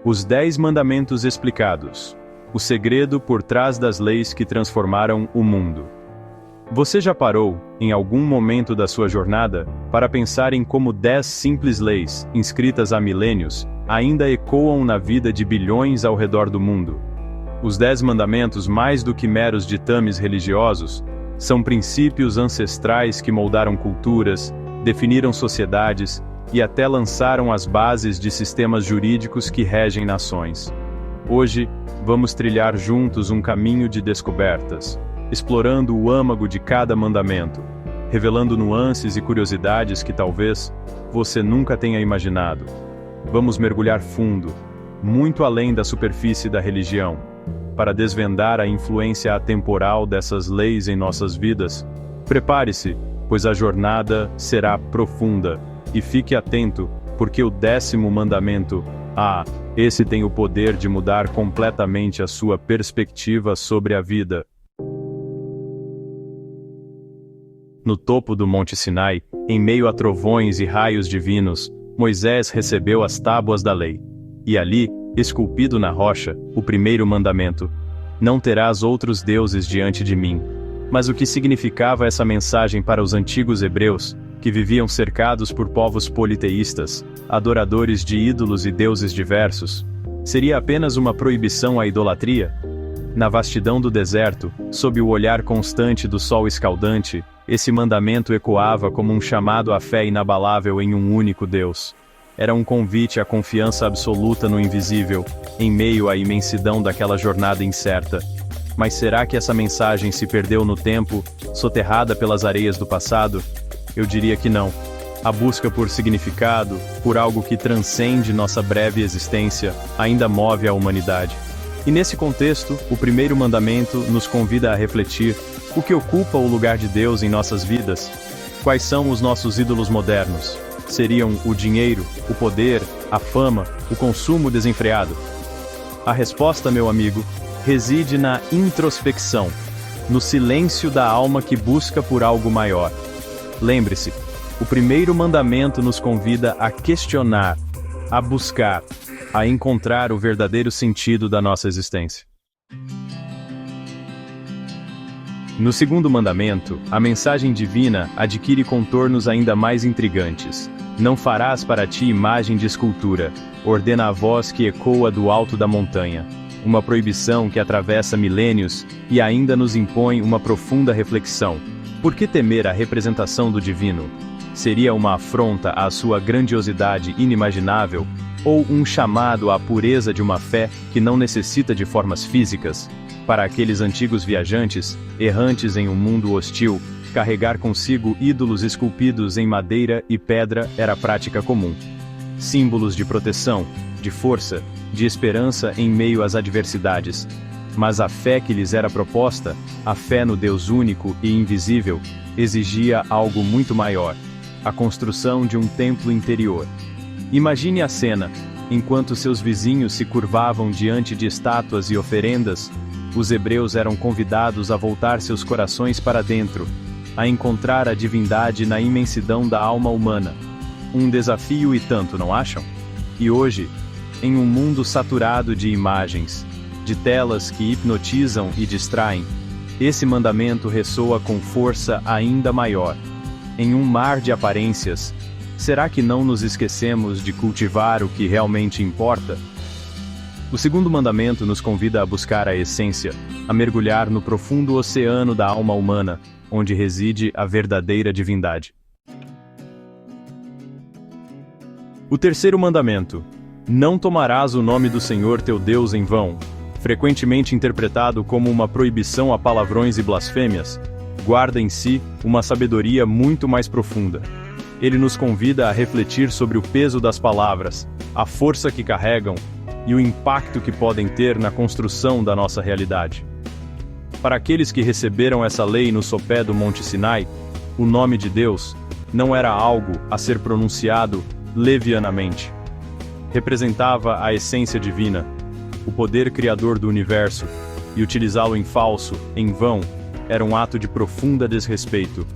Os 10 Mandamentos explicados. O segredo por trás das leis que transformaram o mundo. Você já parou, em algum momento da sua jornada, para pensar em como 10 simples leis, inscritas há milênios, ainda ecoam na vida de bilhões ao redor do mundo? Os 10 Mandamentos, mais do que meros ditames religiosos, são princípios ancestrais que moldaram culturas, definiram sociedades e até lançaram as bases de sistemas jurídicos que regem nações. Hoje, vamos trilhar juntos um caminho de descobertas, explorando o âmago de cada mandamento, revelando nuances e curiosidades que talvez você nunca tenha imaginado. Vamos mergulhar fundo, muito além da superfície da religião, para desvendar a influência atemporal dessas leis em nossas vidas. Prepare-se, pois a jornada será profunda. E fique atento, porque o 10º mandamento, esse tem o poder de mudar completamente a sua perspectiva sobre a vida. No topo do Monte Sinai, em meio a trovões e raios divinos, Moisés recebeu as tábuas da lei. E ali, esculpido na rocha, o primeiro mandamento: não terás outros deuses diante de mim. Mas o que significava essa mensagem para os antigos hebreus, que viviam cercados por povos politeístas, adoradores de ídolos e deuses diversos? Seria apenas uma proibição à idolatria? Na vastidão do deserto, sob o olhar constante do sol escaldante, esse mandamento ecoava como um chamado à fé inabalável em um único Deus. Era um convite à confiança absoluta no invisível, em meio à imensidão daquela jornada incerta. Mas será que essa mensagem se perdeu no tempo, soterrada pelas areias do passado? Eu diria que não. A busca por significado, por algo que transcende nossa breve existência, ainda move a humanidade. E nesse contexto, o primeiro mandamento nos convida a refletir: o que ocupa o lugar de Deus em nossas vidas? Quais são os nossos ídolos modernos? Seriam o dinheiro, o poder, a fama, o consumo desenfreado? A resposta, meu amigo, reside na introspecção, no silêncio da alma que busca por algo maior. Lembre-se, o primeiro mandamento nos convida a questionar, a buscar, a encontrar o verdadeiro sentido da nossa existência. No segundo mandamento, a mensagem divina adquire contornos ainda mais intrigantes. Não farás para ti imagem de escultura, ordena a voz que ecoa do alto da montanha. Uma proibição que atravessa milênios e ainda nos impõe uma profunda reflexão. Por que temer a representação do divino? Seria uma afronta à sua grandiosidade inimaginável, ou um chamado à pureza de uma fé que não necessita de formas físicas? Para aqueles antigos viajantes, errantes em um mundo hostil, carregar consigo ídolos esculpidos em madeira e pedra era prática comum. Símbolos de proteção, de força, de esperança em meio às adversidades. Mas a fé que lhes era proposta, a fé no Deus único e invisível, exigia algo muito maior: a construção de um templo interior. Imagine a cena: enquanto seus vizinhos se curvavam diante de estátuas e oferendas, os hebreus eram convidados a voltar seus corações para dentro, a encontrar a divindade na imensidão da alma humana. Um desafio e tanto, não acham? E hoje, em um mundo saturado de imagens, de telas que hipnotizam e distraem, esse mandamento ressoa com força ainda maior. Em um mar de aparências, será que não nos esquecemos de cultivar o que realmente importa? O segundo mandamento nos convida a buscar a essência, a mergulhar no profundo oceano da alma humana, onde reside a verdadeira divindade. O terceiro mandamento: não tomarás o nome do Senhor teu Deus em vão, frequentemente interpretado como uma proibição a palavrões e blasfêmias, guarda em si uma sabedoria muito mais profunda. Ele nos convida a refletir sobre o peso das palavras, a força que carregam e o impacto que podem ter na construção da nossa realidade. Para aqueles que receberam essa lei no sopé do Monte Sinai, o nome de Deus não era algo a ser pronunciado levianamente. Representava a essência divina, o poder criador do universo, e utilizá-lo em falso, em vão, era um ato de profunda desrespeito.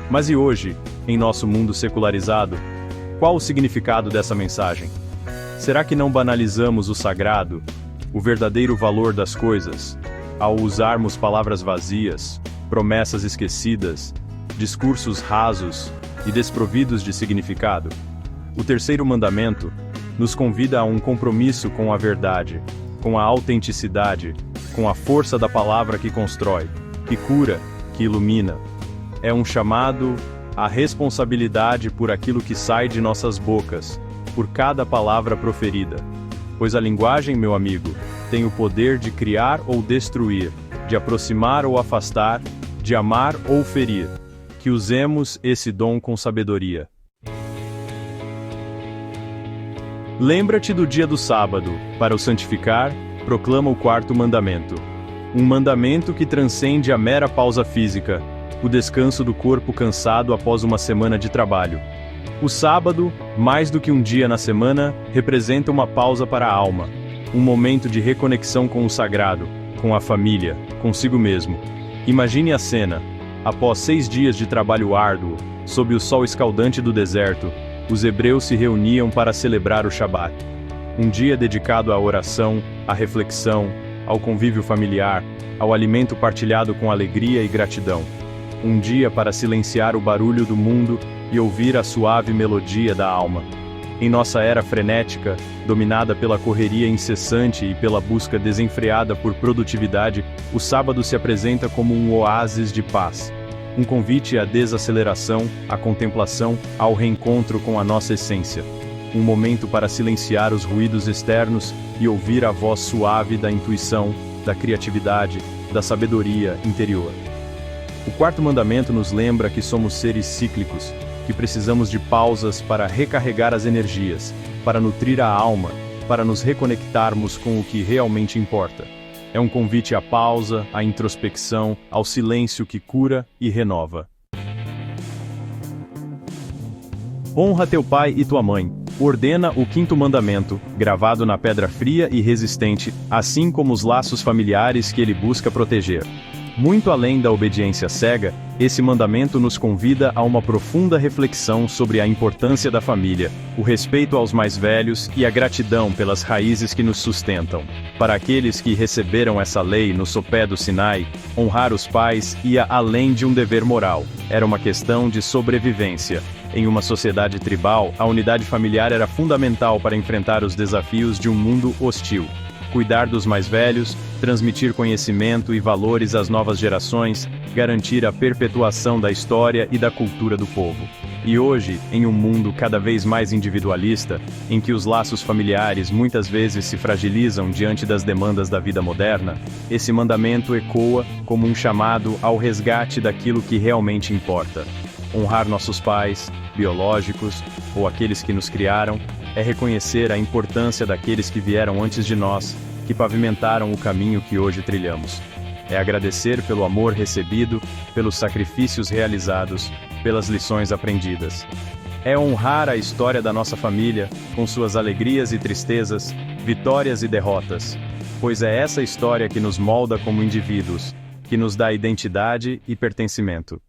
Mas e hoje, em nosso mundo secularizado, qual o significado dessa mensagem? Será que não banalizamos o sagrado, o verdadeiro valor das coisas, ao usarmos palavras vazias, promessas esquecidas, discursos rasos e desprovidos de significado? O terceiro mandamento nos convida a um compromisso com a verdade, com a autenticidade, com a força da palavra que constrói, que cura, que ilumina. É um chamado à responsabilidade por aquilo que sai de nossas bocas, por cada palavra proferida. Pois a linguagem, meu amigo, tem o poder de criar ou destruir, de aproximar ou afastar, de amar ou ferir. Que usemos esse dom com sabedoria. Lembra-te do dia do sábado, para o santificar, proclama o quarto mandamento. Um mandamento que transcende a mera pausa física, o descanso do corpo cansado após uma semana de trabalho. O sábado, mais do que um dia na semana, representa uma pausa para a alma, um momento de reconexão com o sagrado, com a família, consigo mesmo. Imagine a cena. Após 6 dias de trabalho árduo, sob o sol escaldante do deserto, os hebreus se reuniam para celebrar o Shabat. Um dia dedicado à oração, à reflexão, ao convívio familiar, ao alimento partilhado com alegria e gratidão. Um dia para silenciar o barulho do mundo e ouvir a suave melodia da alma. Em nossa era frenética, dominada pela correria incessante e pela busca desenfreada por produtividade, o sábado se apresenta como um oásis de paz. Um convite à desaceleração, à contemplação, ao reencontro com a nossa essência. Um momento para silenciar os ruídos externos e ouvir a voz suave da intuição, da criatividade, da sabedoria interior. O quarto mandamento nos lembra que somos seres cíclicos, que precisamos de pausas para recarregar as energias, para nutrir a alma, para nos reconectarmos com o que realmente importa. É um convite à pausa, à introspecção, ao silêncio que cura e renova. Honra teu pai e tua mãe. Ordena o quinto mandamento, gravado na pedra fria e resistente, assim como os laços familiares que ele busca proteger. Muito além da obediência cega, esse mandamento nos convida a uma profunda reflexão sobre a importância da família, o respeito aos mais velhos e a gratidão pelas raízes que nos sustentam. Para aqueles que receberam essa lei no sopé do Sinai, honrar os pais ia além de um dever moral, era uma questão de sobrevivência. Em uma sociedade tribal, a unidade familiar era fundamental para enfrentar os desafios de um mundo hostil. Cuidar dos mais velhos, transmitir conhecimento e valores às novas gerações, garantir a perpetuação da história e da cultura do povo. E hoje, em um mundo cada vez mais individualista, em que os laços familiares muitas vezes se fragilizam diante das demandas da vida moderna, esse mandamento ecoa como um chamado ao resgate daquilo que realmente importa. Honrar nossos pais, biológicos, ou aqueles que nos criaram, é reconhecer a importância daqueles que vieram antes de nós, que pavimentaram o caminho que hoje trilhamos. É agradecer pelo amor recebido, pelos sacrifícios realizados, pelas lições aprendidas. É honrar a história da nossa família, com suas alegrias e tristezas, vitórias e derrotas, pois é essa história que nos molda como indivíduos, que nos dá identidade e pertencimento.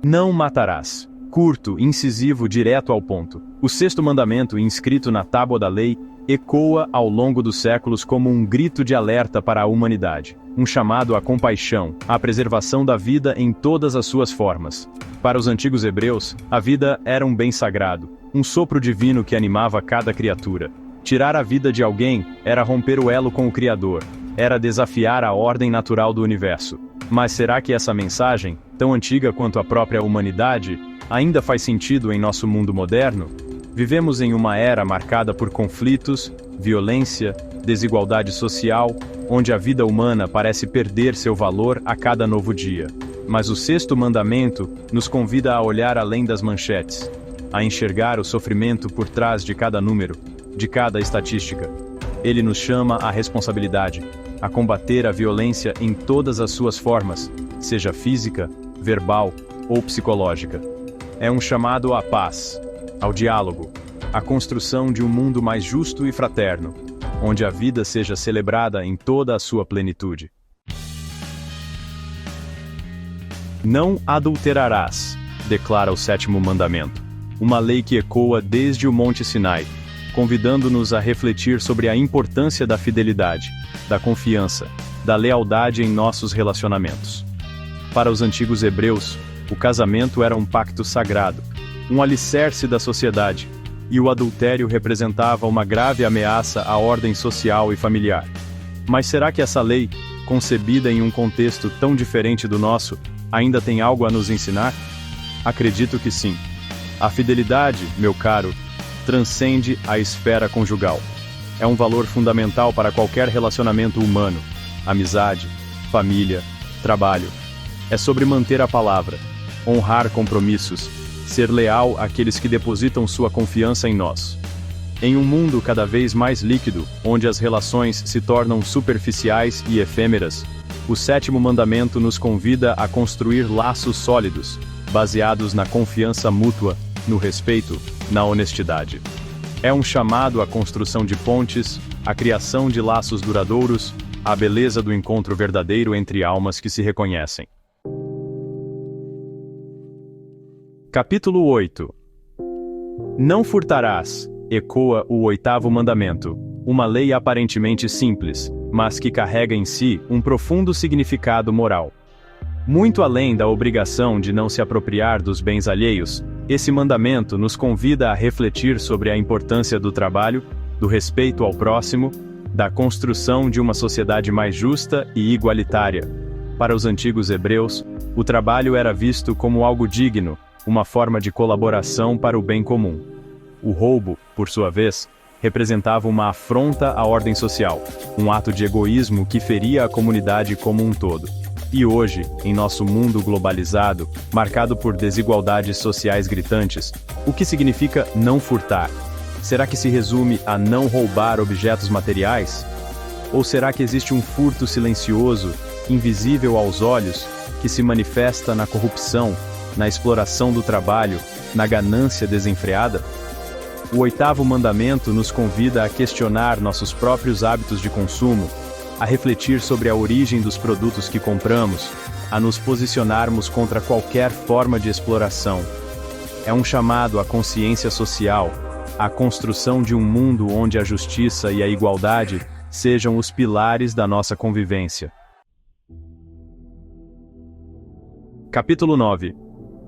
Não matarás. Curto, incisivo, direto ao ponto. O sexto mandamento, inscrito na tábua da lei, ecoa ao longo dos séculos como um grito de alerta para a humanidade, um chamado à compaixão, à preservação da vida em todas as suas formas. Para os antigos hebreus, a vida era um bem sagrado, um sopro divino que animava cada criatura. Tirar a vida de alguém era romper o elo com o Criador, era desafiar a ordem natural do universo. Mas será que essa mensagem, tão antiga quanto a própria humanidade, ainda faz sentido em nosso mundo moderno? Vivemos em uma era marcada por conflitos, violência, desigualdade social, onde a vida humana parece perder seu valor a cada novo dia. Mas o sexto mandamento nos convida a olhar além das manchetes, a enxergar o sofrimento por trás de cada número, de cada estatística. Ele nos chama à responsabilidade, a combater a violência em todas as suas formas, seja física, verbal ou psicológica. É um chamado à paz, ao diálogo, à construção de um mundo mais justo e fraterno, onde a vida seja celebrada em toda a sua plenitude. Não adulterarás, declara o sétimo mandamento. uma lei que ecoa desde o Monte Sinai, convidando-nos a refletir sobre a importância da fidelidade, da confiança, da lealdade em nossos relacionamentos. Para os antigos hebreus, o casamento era um pacto sagrado, um alicerce da sociedade, e o adultério representava uma grave ameaça à ordem social e familiar. Mas será que essa lei, concebida em um contexto tão diferente do nosso, ainda tem algo a nos ensinar? Acredito que sim. A fidelidade, meu caro, transcende a esfera conjugal. É um valor fundamental para qualquer relacionamento humano, amizade, família, trabalho. É sobre manter a palavra, honrar compromissos, ser leal àqueles que depositam sua confiança em nós. Em um mundo cada vez mais líquido, onde as relações se tornam superficiais e efêmeras, o sétimo mandamento nos convida a construir laços sólidos, baseados na confiança mútua, no respeito, na honestidade. É um chamado à construção de pontes, à criação de laços duradouros, à beleza do encontro verdadeiro entre almas que se reconhecem. Capítulo 8. Não furtarás, ecoa o oitavo mandamento, uma lei aparentemente simples, mas que carrega em si um profundo significado moral. Muito além da obrigação de não se apropriar dos bens alheios, esse mandamento nos convida a refletir sobre a importância do trabalho, do respeito ao próximo, da construção de uma sociedade mais justa e igualitária. Para os antigos hebreus, o trabalho era visto como algo digno, uma forma de colaboração para o bem comum. O roubo, por sua vez, representava uma afronta à ordem social, um ato de egoísmo que feria a comunidade como um todo. E hoje, em nosso mundo globalizado, marcado por desigualdades sociais gritantes, o que significa não furtar? Será que se resume a não roubar objetos materiais? Ou será que existe um furto silencioso, invisível aos olhos, que se manifesta na corrupção, na exploração do trabalho, na ganância desenfreada? O oitavo mandamento nos convida a questionar nossos próprios hábitos de consumo, a refletir sobre a origem dos produtos que compramos, a nos posicionarmos contra qualquer forma de exploração. É um chamado à consciência social, à construção de um mundo onde a justiça e a igualdade sejam os pilares da nossa convivência. Capítulo 9.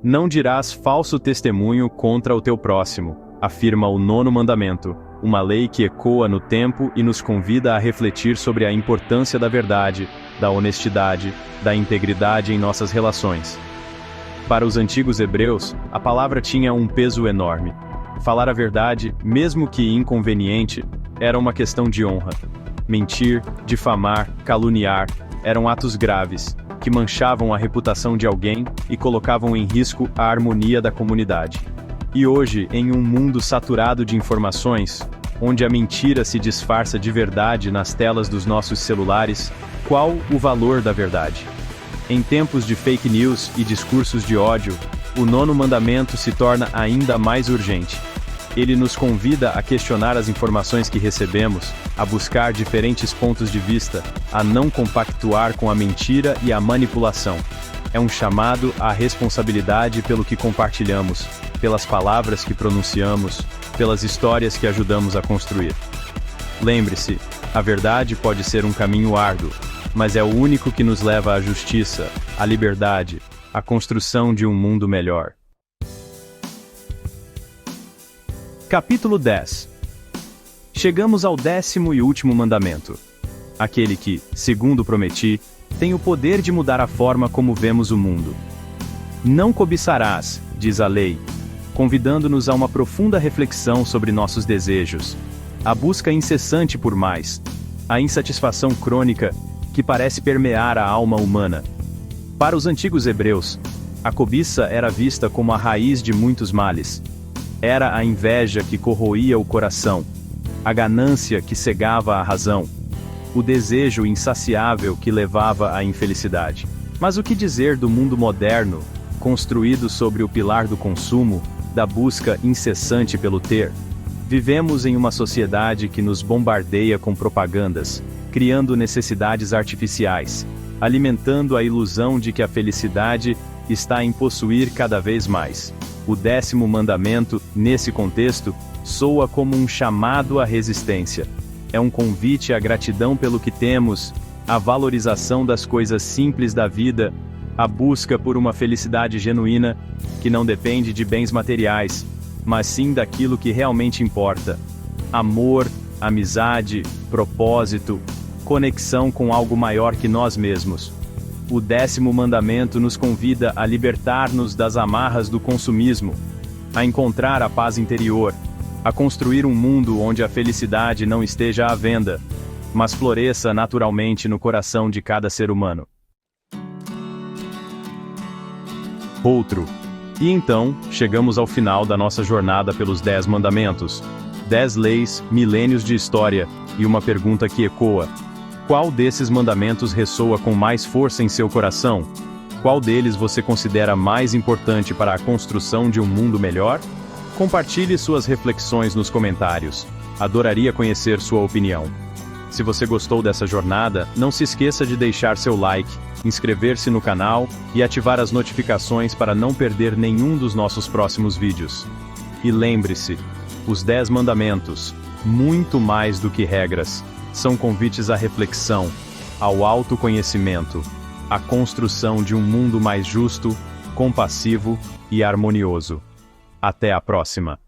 Não dirás falso testemunho contra o teu próximo, afirma o nono mandamento, uma lei que ecoa no tempo e nos convida a refletir sobre a importância da verdade, da honestidade, da integridade em nossas relações. Para os antigos hebreus, a palavra tinha um peso enorme. Falar a verdade, mesmo que inconveniente, era uma questão de honra. Mentir, difamar, caluniar, eram atos graves, que manchavam a reputação de alguém e colocavam em risco a harmonia da comunidade. E hoje, em um mundo saturado de informações, onde a mentira se disfarça de verdade nas telas dos nossos celulares, qual o valor da verdade? Em tempos de fake news e discursos de ódio, o nono mandamento se torna ainda mais urgente. Ele nos convida a questionar as informações que recebemos, a buscar diferentes pontos de vista, a não compactuar com a mentira e a manipulação. É um chamado à responsabilidade pelo que compartilhamos, pelas palavras que pronunciamos, pelas histórias que ajudamos a construir. Lembre-se, a verdade pode ser um caminho árduo, mas é o único que nos leva à justiça, à liberdade, à construção de um mundo melhor. Capítulo 10. Chegamos ao 10º e último mandamento. Aquele que, segundo prometi, tem o poder de mudar a forma como vemos o mundo. Não cobiçarás, diz a lei, convidando-nos a uma profunda reflexão sobre nossos desejos, a busca incessante por mais, a insatisfação crônica que parece permear a alma humana. Para os antigos hebreus, a cobiça era vista como a raiz de muitos males. Era a inveja que corroía o coração, a ganância que cegava a razão, o desejo insaciável que levava à infelicidade. Mas o que dizer do mundo moderno, construído sobre o pilar do consumo, da busca incessante pelo ter? Vivemos em uma sociedade que nos bombardeia com propagandas, criando necessidades artificiais, alimentando a ilusão de que a felicidade está em possuir cada vez mais. O 10º mandamento, nesse contexto, soa como um chamado à resistência. É um convite à gratidão pelo que temos, à valorização das coisas simples da vida, à busca por uma felicidade genuína, que não depende de bens materiais, mas sim daquilo que realmente importa: amor, amizade, propósito, conexão com algo maior que nós mesmos. O 10º mandamento nos convida a libertar-nos das amarras do consumismo, a encontrar a paz interior, a construir um mundo onde a felicidade não esteja à venda, mas floresça naturalmente no coração de cada ser humano. E então, chegamos ao final da nossa jornada pelos 10 mandamentos. 10 leis, milênios de história, e uma pergunta que ecoa: qual desses mandamentos ressoa com mais força em seu coração? Qual deles você considera mais importante para a construção de um mundo melhor? Compartilhe suas reflexões nos comentários. Adoraria conhecer sua opinião. Se você gostou dessa jornada, não se esqueça de deixar seu like, inscrever-se no canal e ativar as notificações para não perder nenhum dos nossos próximos vídeos. E lembre-se, os 10 mandamentos, muito mais do que regras, são convites à reflexão, ao autoconhecimento, à construção de um mundo mais justo, compassivo e harmonioso. Até a próxima!